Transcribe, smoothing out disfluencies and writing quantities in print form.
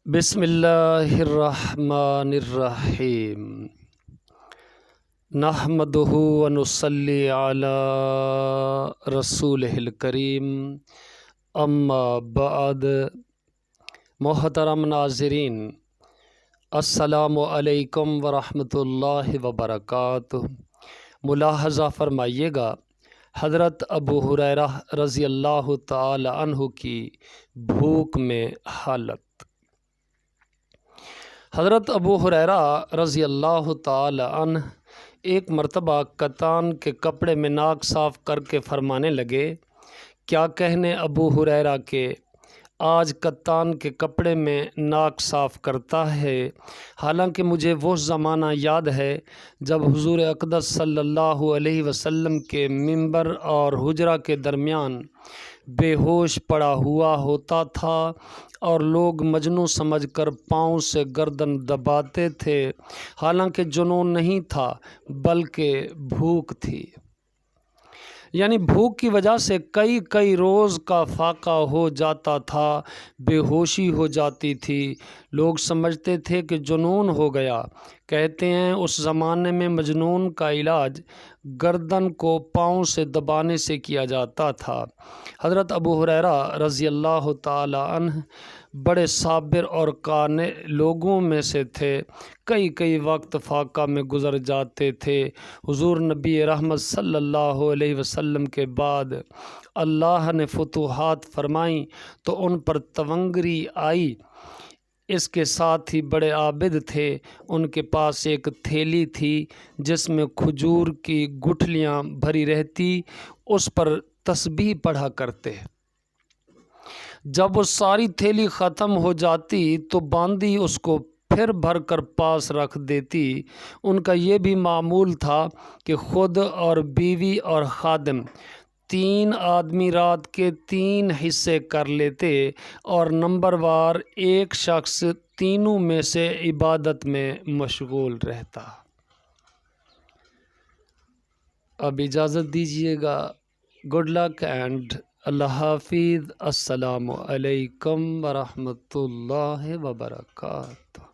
بسم اللہ الرحمن الرحیم نحمدہ ونصلی علی رسولہ الکریم اما بعد۔ محترم ناظرین، السلام علیکم ورحمۃ اللہ وبرکاتہ۔ ملاحظہ فرمائیے گا، حضرت ابو ہریرہ رضی اللہ تعالی عنہ کی بھوک میں حالت۔ حضرت ابو ہریرہ رضی اللہ تعالی عنہ ایک مرتبہ کتان کے کپڑے میں ناک صاف کر کے فرمانے لگے، کیا کہنے ابو ہریرہ کے آج کتان کے کپڑے میں ناک صاف کرتا ہے، حالانکہ مجھے وہ زمانہ یاد ہے جب حضور اقدس صلی اللہ علیہ وسلم کے ممبر اور حجرہ کے درمیان بے ہوش پڑا ہوا ہوتا تھا اور لوگ مجنوں سمجھ کر پاؤں سے گردن دباتے تھے، حالانکہ جنون نہیں تھا بلکہ بھوک تھی۔ یعنی بھوک کی وجہ سے کئی روز کا فاقہ ہو جاتا تھا، بے ہوشی ہو جاتی تھی، لوگ سمجھتے تھے کہ جنون ہو گیا۔ کہتے ہیں اس زمانے میں مجنون کا علاج گردن کو پاؤں سے دبانے سے کیا جاتا تھا۔ حضرت ابو ہریرہ رضی اللہ تعالی عنہ بڑے صابر اور قانع لوگوں میں سے تھے، کئی وقت فاقہ میں گزر جاتے تھے۔ حضور نبی رحمت صلی اللہ علیہ وسلم کے بعد اللہ نے فتوحات فرمائیں تو ان پر تونگری آئی۔ اس کے ساتھ ہی بڑے عابد تھے، ان کے پاس ایک تھیلی تھی جس میں کھجور کی گٹھلیاں بھری رہتی، اس پر تسبیح پڑھا کرتے۔ جب وہ ساری تھیلی ختم ہو جاتی تو باندی اس کو پھر بھر کر پاس رکھ دیتی۔ ان کا یہ بھی معمول تھا کہ خود اور بیوی اور خادم 3 آدمی رات کے 3 حصے کر لیتے اور نمبر وار ایک شخص تینوں میں سے عبادت میں مشغول رہتا۔ اب اجازت دیجیے گا، گڈ لک اینڈ اللہ حافظ۔ السلام علیکم ورحمۃ اللہ وبرکاتہ۔